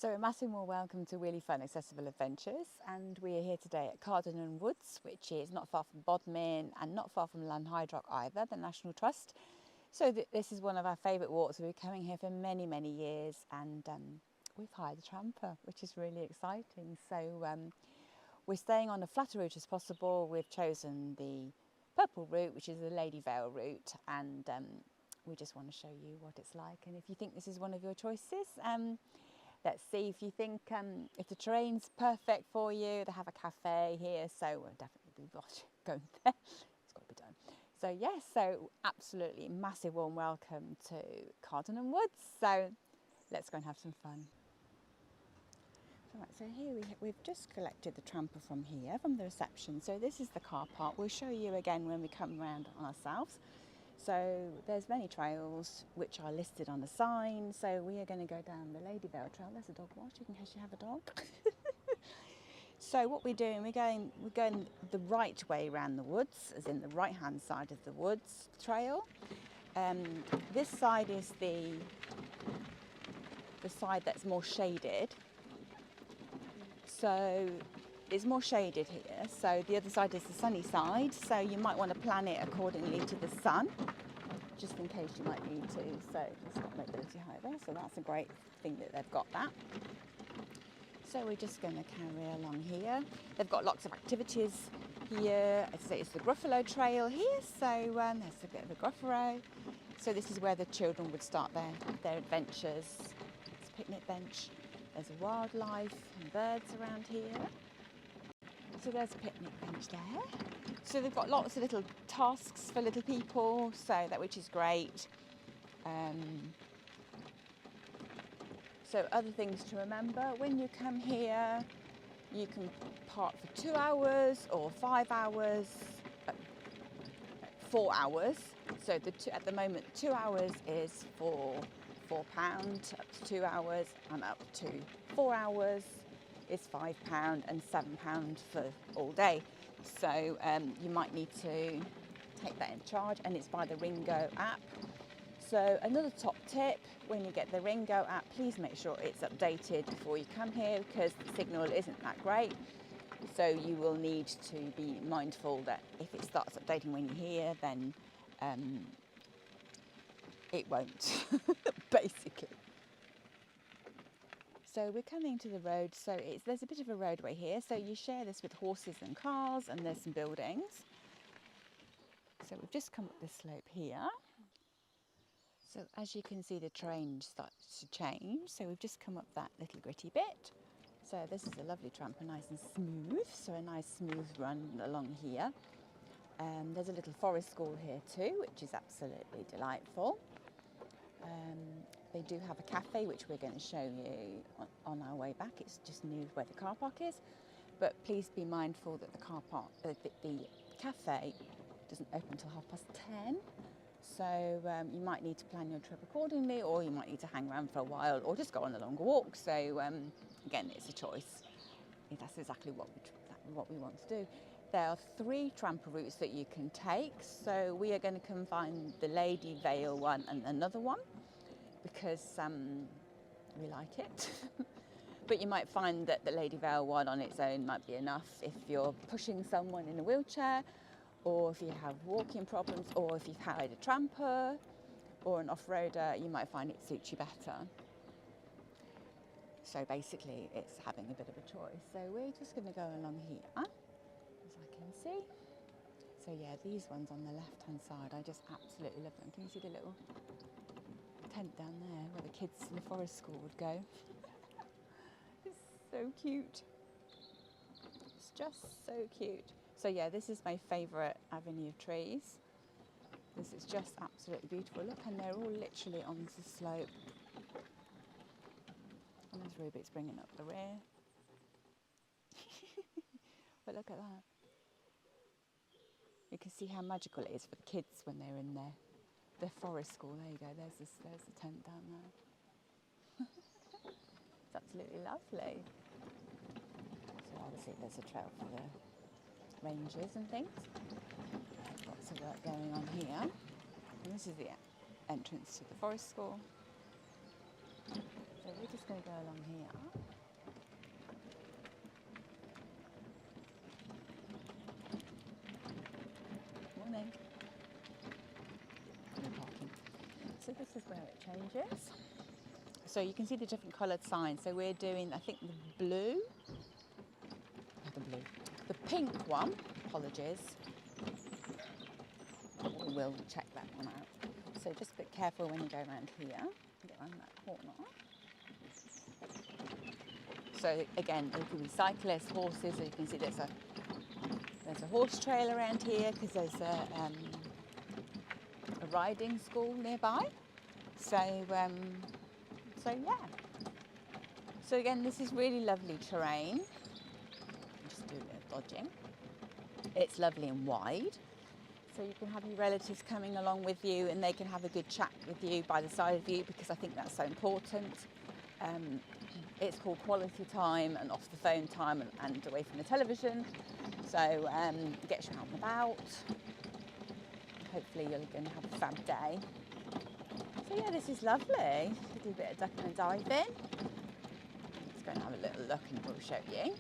So a massive warm welcome to Really Fun Accessible Adventures, and we are here today at Cardinham Woods, which is not far from Bodmin and not far from Lanhydrock either, the National Trust. So this is one of our favourite walks. We've been coming here for many years, and we've hired a tramper, which is really exciting. So we're staying on a flatter route as possible. We've chosen the purple route, which is the Lady Vale route, and we just want to show you what it's like. And if you think this is one of your choices, let's see if you think if the terrain's perfect for you. They have a cafe here, so we'll definitely be going there. It's got to be done. So yes, so absolutely massive warm welcome to Cardinham Woods. So let's go and have some fun. Right, so here we've just collected the tramper from here, from the reception. So this is the car park. We'll show you again when we come around on ourselves. So there's many trails which are listed on the sign. So we are going to go down the Lady Vale Trail. There's a dog watch, in case you have a dog. So what we're doing, we're going the right way around the woods, as in the right-hand side of the woods trail. This side is the side that's more shaded. So it's more shaded here, so the other side is the sunny side, so you might want to plan it accordingly to the sun, just in case you might need to. So it's got mobility height there, so that's a great thing that they've got that. So we're just going to carry along here. They've got lots of activities here. As I say, it's the Gruffalo Trail here, so there's a bit of a Gruffalo. So this is where the children would start their adventures. It's a picnic bench. There's a wildlife and birds around here. So there's a picnic bench there. So they've got lots of little tasks for little people, so which is great. So other things to remember, when you come here, you can park for 2 hours or 5 hours, 4 hours. So at the moment, 2 hours is for £4, up to 2 hours, and up to 4 hours is £5 and £7 for all day. So you might need to take that in charge, and it's by the Ringo app. So another top tip, when you get the Ringo app, please make sure it's updated before you come here, because the signal isn't that great. So you will need to be mindful that if it starts updating when you're here, then it won't, basically. So we're coming to the road, so there's a bit of a roadway here, so you share this with horses and cars, and there's some buildings. So we've just come up this slope here. So as you can see, the terrain starts to change, so we've just come up that little gritty bit. So this is a lovely tramper, nice and smooth, so a nice smooth run along here. There's a little forest school here too, which is absolutely delightful. They do have a cafe, which we're going to show you on our way back. It's just near where the car park is. But please be mindful that the cafe doesn't open until 10:30. So you might need to plan your trip accordingly, or you might need to hang around for a while, or just go on a longer walk. So again, it's a choice. That's exactly what we want to do. There are 3 tramper routes that you can take. So we are going to combine the Lady Vale one and another one, because we like it. But you might find that the Lady Vale one on its own might be enough if you're pushing someone in a wheelchair, or if you have walking problems, or if you've hired a tramper or an off-roader, you might find it suits you better. So basically it's having a bit of a choice. So we're just going to go along here, as I can see. So yeah, these ones on the left-hand side, I just absolutely love them. Can you see the little tent down there where the kids in the forest school would go? It's so cute. It's just so cute. So yeah, this is my favourite avenue of trees. This is just absolutely beautiful. Look, and they're all literally on the slope. And there's Rubik's bringing up the rear. But look at that. You can see how magical it is for the kids when they're in there. The forest school, there you go, there's the tent down there. It's absolutely lovely. So obviously there's a trail for the rangers and things. Lots of work going on here. And this is the entrance to the forest school. So we're just going to go along here. So this is where it changes. So you can see the different coloured signs. So we're doing, I think, the blue, the pink one, apologies. We'll check that one out. So just a bit careful when you go around here, get around that corner. So again, it could be cyclists, horses, so you can see there's a horse trail around here because there's a riding school nearby. So yeah. So again, this is really lovely terrain. Just do a bit of dodging. It's lovely and wide. So you can have your relatives coming along with you and they can have a good chat with you by the side of you, because I think that's so important. It's called quality time and off the phone time and away from the television. So it gets you out and about. Hopefully you're going to have a fab day. So yeah, this is lovely. Do a bit of ducking and diving. Let's go and have a little look and we'll show you.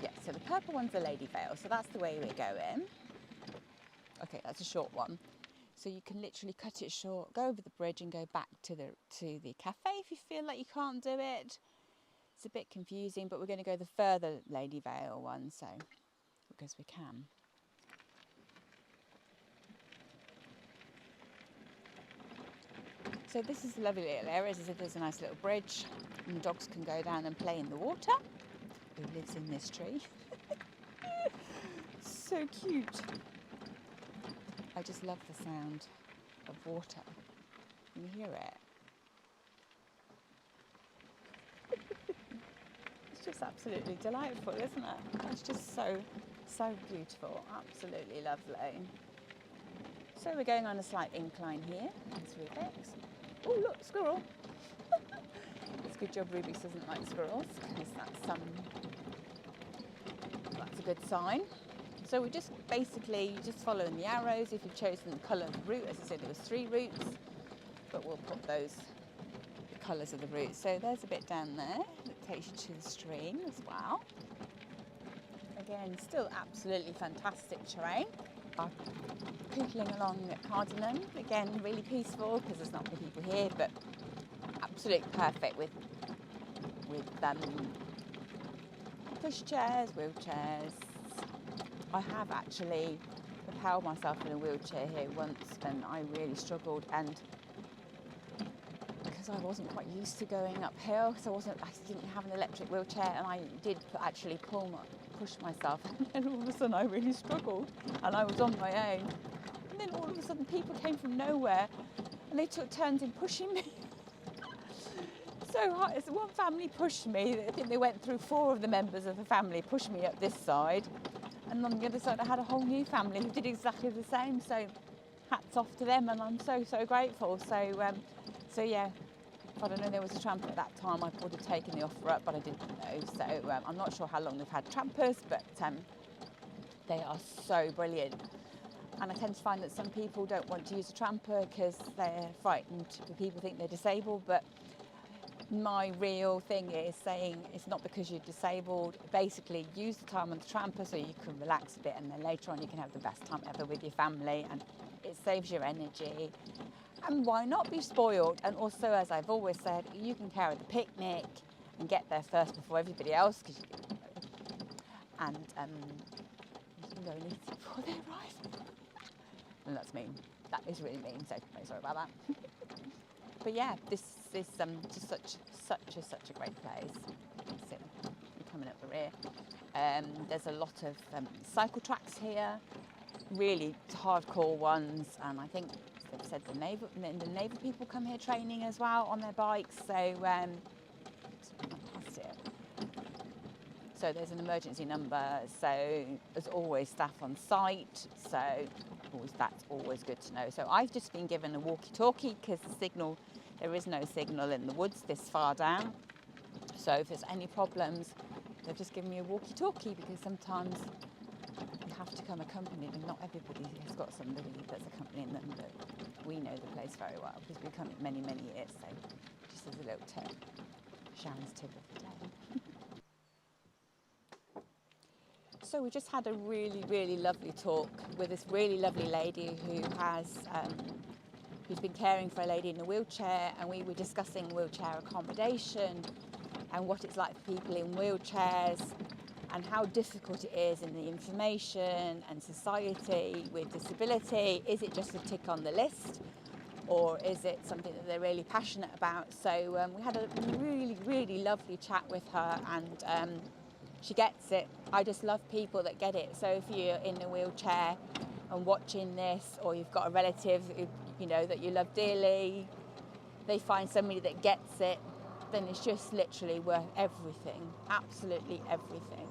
Yeah, so the purple one's a lady veil, so that's the way we're going. Okay, that's a short one. So you can literally cut it short, go over the bridge and go back to the cafe if you feel like you can't do it. It's a bit confusing, but we're going to go the further lady veil one, so because we can. So this is a lovely little area. As I said, there's a nice little bridge and the dogs can go down and play in the water. Who lives in this tree? So cute. I just love the sound of water. Can you hear it? It's just absolutely delightful, isn't it? It's just so beautiful. Absolutely lovely. So we're going on a slight incline here as Rubik's. Oh look, squirrel! It's a good job Rubik's doesn't like squirrels, because that's a good sign. So we're just basically following the arrows. If you've chosen the colour of the route, as I said, there was 3 routes, but we'll put the colours of the route. So there's a bit down there that takes you to the stream as well. Again, still absolutely fantastic terrain. Pootling along at Cardinham, again really peaceful because there's not many people here, but absolutely perfect with pushchairs, wheelchairs. I have actually propelled myself in a wheelchair here once and I really struggled, and because I wasn't quite used to going uphill, because I didn't have an electric wheelchair, and I did actually push myself, and then all of a sudden I really struggled and I was on my own, and then all of a sudden people came from nowhere and they took turns in pushing me. So one family pushed me. I think they went through 4 of the members of the family pushed me up this side, and on the other side I had a whole new family who did exactly the same, so hats off to them, and I'm so grateful. So yeah, if I'd have known there was a tramper at that time, I would have taken the offer up, but I didn't know. So I'm not sure how long they've had trampers, but they are so brilliant. And I tend to find that some people don't want to use a tramper because they're frightened that people think they're disabled, but my real thing is saying it's not because you're disabled. Basically, use the time on the tramper so you can relax a bit, and then later on you can have the best time ever with your family, and it saves your energy. And why not be spoiled? And also, as I've always said, you can carry the picnic and get there first before everybody else, and you can go and eat it before they arrive. And that's mean. That is really mean, so very sorry about that. But yeah, this is just such a great place. So you're coming up the rear. There's a lot of cycle tracks here, really hardcore ones, and I think they've said the naval people come here training as well on their bikes. So it's fantastic. So there's an emergency number. So there's always staff on site. So that's always good to know. So I've just been given a walkie-talkie because there is no signal in the woods this far down. So if there's any problems, they've just given me a walkie-talkie, because sometimes you have to come accompanied, and not everybody has got somebody that's accompanying them, but we know the place very well because we've come it many years. So just as a little tip, Sharon's tip of the day. So we just had a really lovely talk with this really lovely lady who who's been caring for a lady in a wheelchair, and we were discussing wheelchair accommodation and what it's like for people in wheelchairs and how difficult it is in the information and society with disability. Is it just a tick on the list, or is it something that they're really passionate about? So we had a really, really lovely chat with her, and she gets it. I just love people that get it. So if you're in a wheelchair and watching this, or you've got a relative that you love dearly, they find somebody that gets it, then it's just literally worth everything, absolutely everything.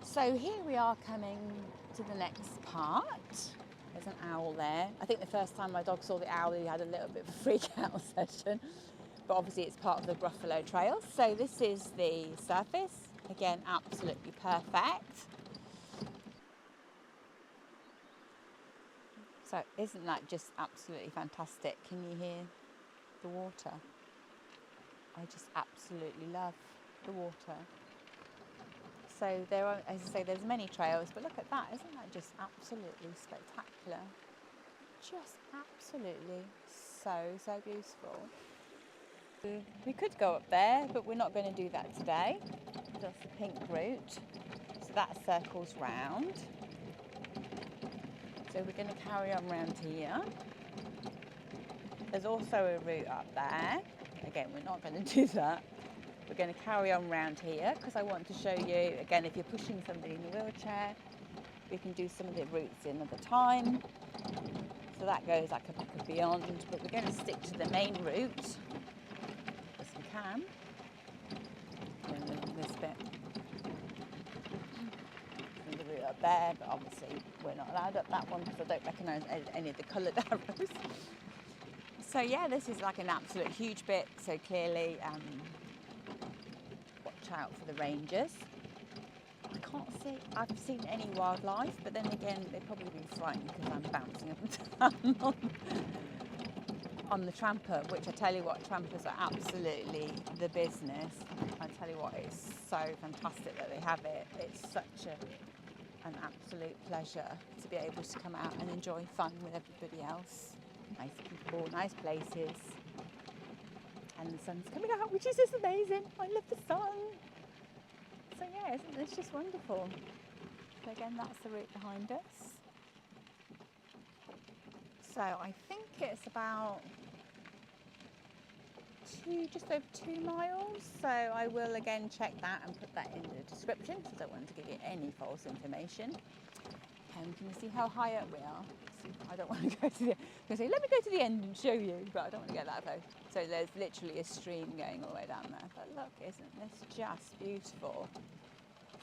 So here we are coming to the next part. There's an owl there. I think the first time my dog saw the owl, he had a little bit of a freak out session, but obviously it's part of the Gruffalo Trail. So this is the surface, again, absolutely perfect. So isn't that just absolutely fantastic? Can you hear the water? I just absolutely love the water. So there are, as I say, there's many trails, but look at that, isn't that just absolutely spectacular? Just absolutely so beautiful. We could go up there, but we're not going to do that today. That's the pink route, so that circles round. So we're going to carry on round here. There's also a route up there. Again, we're not going to do that. We're going to carry on round here because I want to show you, again, if you're pushing somebody in a wheelchair, we can do some of the routes another time. So that goes like a bit beyond, but we're going to stick to the main route as we can. And this bit. The route up there, but obviously we're not allowed up that one because I don't recognise any of the coloured arrows. So yeah, this is like an absolute huge bit, so clearly watch out for the rangers. I can't see, I've seen any wildlife, but then again they'd probably be frightened because I'm bouncing up and down on the Tramper, which I tell you what, Trampers are absolutely the business. I tell you what, it's so fantastic that they have it. It's such an absolute pleasure to be able to come out and enjoy fun with everybody else. Nice people, nice places, and the sun's coming out, which is just amazing. I love the sun. So yeah, it's just wonderful. So again, that's the route behind us. So I think it's about just over 2 miles. So I will again check that and put that in the description because I don't want to give you any false information. Can you see how high up we are? I don't want to go to the, I'm going to say, let me go to the end and show you, but I don't want to get that low. So there's literally a stream going all the way down there. But look, isn't this just beautiful?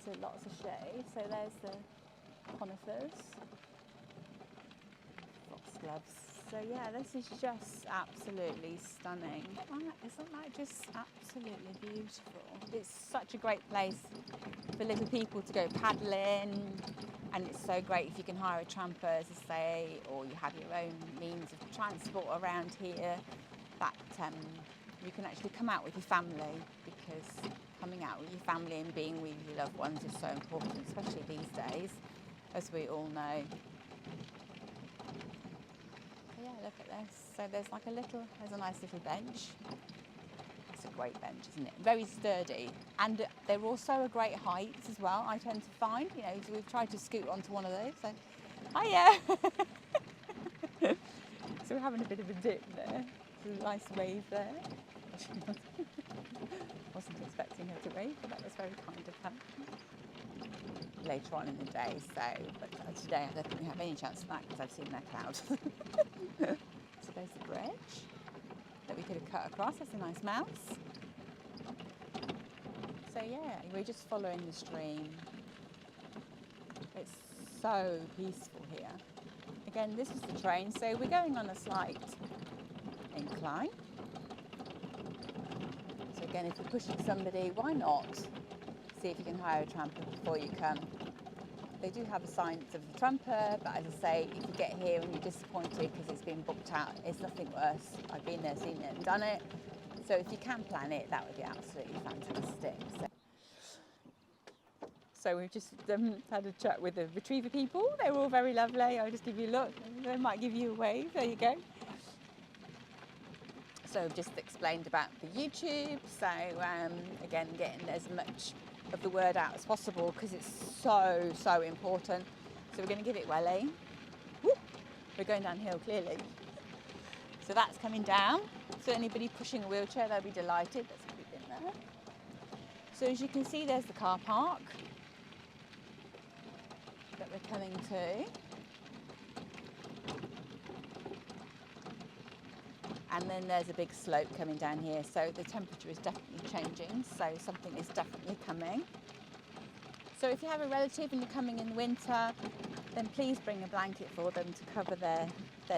So lots of shade. So there's the conifers, foxgloves. So yeah, this is just absolutely stunning. Isn't that just absolutely beautiful? It's such a great place for little people to go paddling. And it's so great if you can hire a tramper, as I say, or you have your own means of transport around here, that you can actually come out with your family, because coming out with your family and being with your loved ones is so important, especially these days, as we all know. So yeah, look at this. So there's a nice little bench. It's a great bench, isn't it? Very sturdy, and they're also a great height as well. I tend to find, so we've tried to scoot onto one of those. So, hiya! So we're having a bit of a dip there. There's a nice wave there. Wasn't expecting her to wave, but that was very kind of her. Later on in the day, but today I don't think we have any chance of that because I've seen their cloud. So there's the bridge that we could have cut across. That's a nice mouse. So yeah, we're just following the stream. It's so peaceful here. Again, this is the train, so we're going on a slight incline. So again, if you're pushing somebody, why not see if you can hire a tramper before you come. They do have a sign of the Tramper, but as I say, if you get here and you're disappointed because it's been booked out, it's nothing worse. I've been there, seen it and done it. So if you can plan it, that would be absolutely fantastic. So we've just had a chat with the retriever people. They were all very lovely. I'll just give you a look. They might give you a wave. There you go. So we've just explained about the YouTube. So again, getting as much of the word out as possible because it's so important. So we're going to give it welly. Woo! We're going downhill clearly. So that's coming down. So anybody pushing a wheelchair, they'll be delighted. Let's put it in there. So as you can see, there's the car park that we're coming to. And then there's a big slope coming down here. So the temperature is definitely changing. So something is definitely coming. So if you have a relative and you're coming in the winter, then please bring a blanket for them to cover their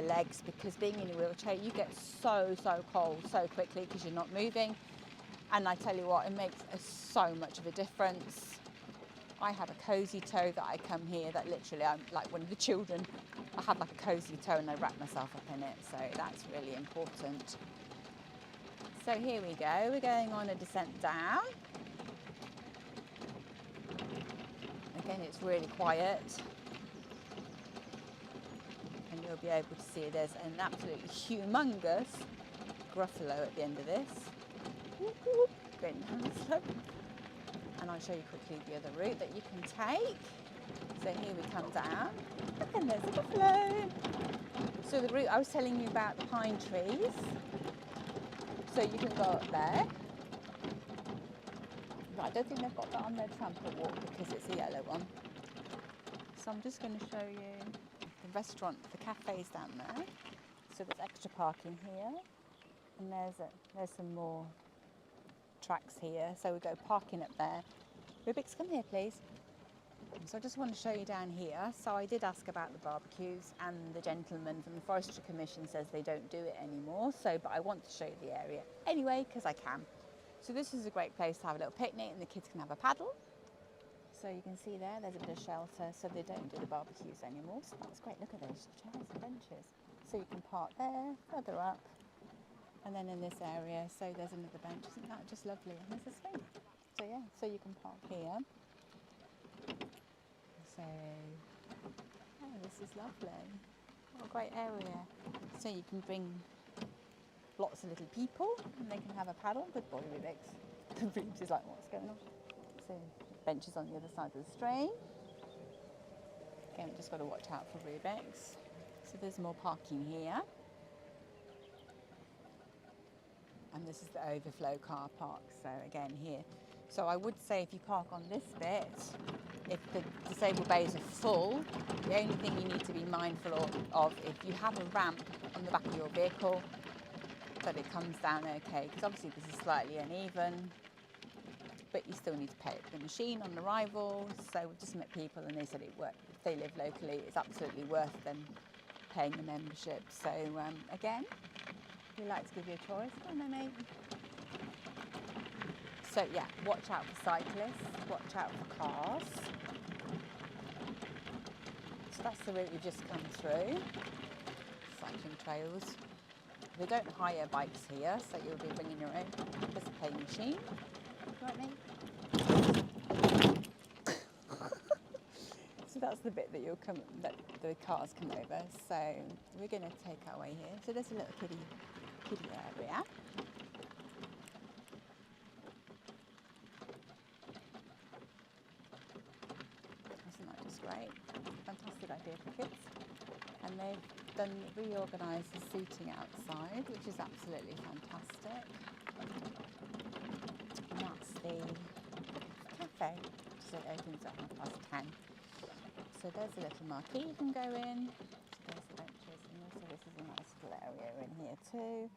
legs, because being in a wheelchair, you get so cold so quickly because you're not moving. And I tell you what, it makes so much of a difference. I have a cozy toe that I come here that literally, I'm like one of the children. I have like a cozy toe and I wrap myself up in it. So that's really important. So here we go. We're going on a descent down. Again, it's really quiet. And you'll be able to see there's an absolutely humongous gruffalo at the end of this. Going down the slope. And I'll show you quickly the other route that you can take. So here we come down, and there's a buffalo. So the route I was telling you about, the pine trees. So you can go up there. But I don't think they've got that on their Tramper walk because it's a yellow one. So I'm just going to show you the restaurant, the cafes down there. So there's extra parking here, and there's some more tracks here. So we go parking up there. Rubik's, come here please. So I just want to show you down here. So I did ask about the barbecues, and the gentleman from the Forestry Commission says they don't do it anymore. So, but I want to show you the area anyway because I can. So this is a great place to have a little picnic, and the kids can have a paddle. So you can see there's a bit of shelter, so they don't do the barbecues anymore. So that's great. Look at those chairs and benches. So you can park there, further up, and then in this area. So there's another bench. Isn't that just lovely? And there's a swing. So yeah, so you can park here. So, oh, this is lovely. What a great area. So you can bring lots of little people and they can have a paddle. Good boy, Rubik's. Rubik's is like, what's going on? So, benches on the other side of the stream. Again, we've just got to watch out for Rubik's. So there's more parking here. And this is the overflow car park. So again, here. So I would say if you park on this bit, if the disabled bays are full, the only thing you need to be mindful of, if you have a ramp on the back of your vehicle, that it comes down okay, because obviously this is slightly uneven, but you still need to pay the machine on arrival. So we've just met people and they said it worked. If they live locally, it's absolutely worth them paying the membership. So again, we like to give you a choice. Come on, mate. So yeah, watch out for cyclists, watch out for cars. So that's the route we've just come through, cycling trails. We don't hire bikes here, so you'll be bringing your own. There's a pay machine. Right, mate? So that's the bit that that the cars come over. So we're going to take our way here. So there's a little kiddie area. Great, fantastic idea for kids. And they've reorganised the seating outside, which is absolutely fantastic. And that's the cafe, so it opens at 10:30. So there's a little marquee you can go in. So there's the benches, and also this is a nice little area in here too.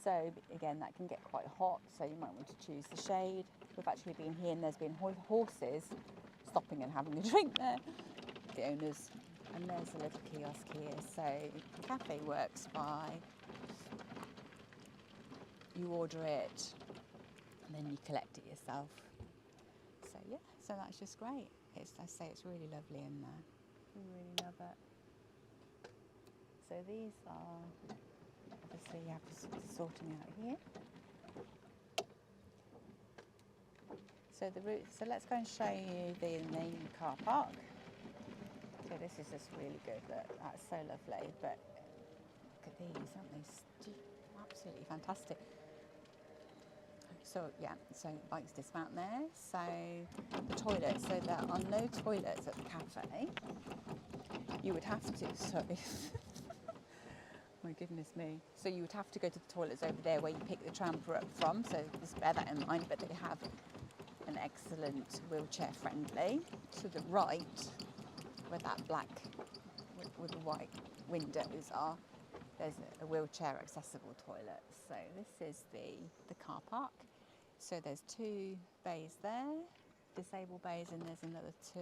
So again, that can get quite hot, so you might want to choose the shade. We've actually been here and there's been horses stopping and having a drink there, the owners. And there's a little kiosk here. So the cafe works by you order it and then you collect it yourself. So yeah, so that's just great. I say it's really lovely in there. We really love it. So these are, obviously you have to sorting out here. So the route, so let's go and show you the main car park. So this is just really good, look, that's so lovely, but look at these, aren't they absolutely fantastic. So yeah, so bikes dismount there. So the toilets, so there are no toilets at the cafe. You would have to, sorry. My goodness me. So you would have to go to the toilets over there where you pick the Tramper up from, so just bear that in mind, but they have an excellent wheelchair friendly. To the right, where that black with the white windows are, there's a wheelchair accessible toilet. So this is the car park. So there's 2 bays there, disabled bays, and there's another 2,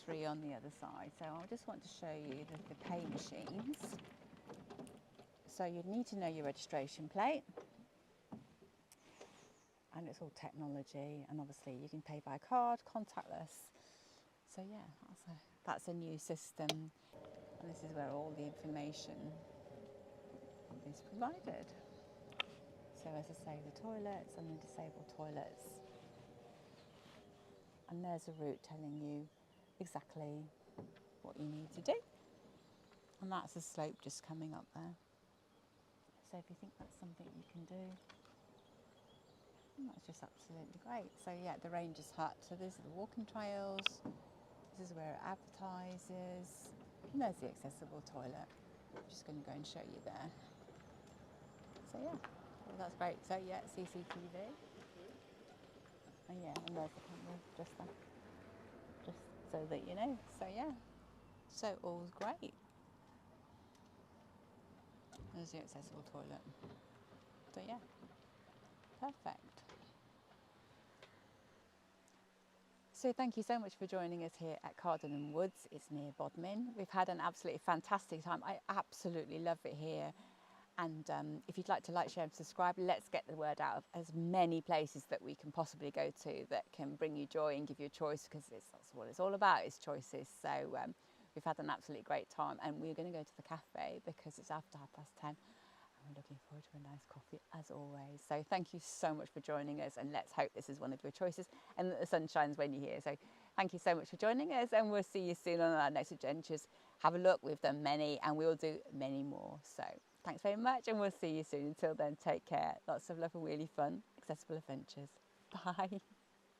3 on the other side. So I just want to show you the pay machines. So you'd need to know your registration plate, and it's all technology, and obviously you can pay by card, contactless. So yeah, that's a new system, and this is where all the information is provided. So as I say, the toilets and the disabled toilets, and there's a route telling you exactly what you need to do, and that's a slope just coming up there. So if you think that's something you can do, that's just absolutely great. So yeah, the Ranger's Hut, so these are the walking trails, this is where it advertises, and there's the accessible toilet. I'm just going to go and show you there. So yeah, well, that's great. So yeah, CCTV, and yeah, and there's the camera just there, just so that you know. So yeah, so all's great. There's the accessible toilet. So yeah, perfect. So thank you so much for joining us here at Cardinham Woods. It's near Bodmin. We've had an absolutely fantastic time. I absolutely love it here. And if you'd like to like, share and subscribe, let's get the word out of as many places that we can possibly go to that can bring you joy and give you a choice, because that's what it's all about, is choices. So we've had an absolutely great time, and we're going to go to the cafe because it's after 10:30. And we're looking forward to a nice coffee as always. So thank you so much for joining us, and let's hope this is one of your choices and that the sun shines when you're here. So thank you so much for joining us, and we'll see you soon on our next adventures. Have a look, we've done many and we'll do many more. So thanks very much, and we'll see you soon. Until then, take care. Lots of love and really fun, accessible adventures. Bye.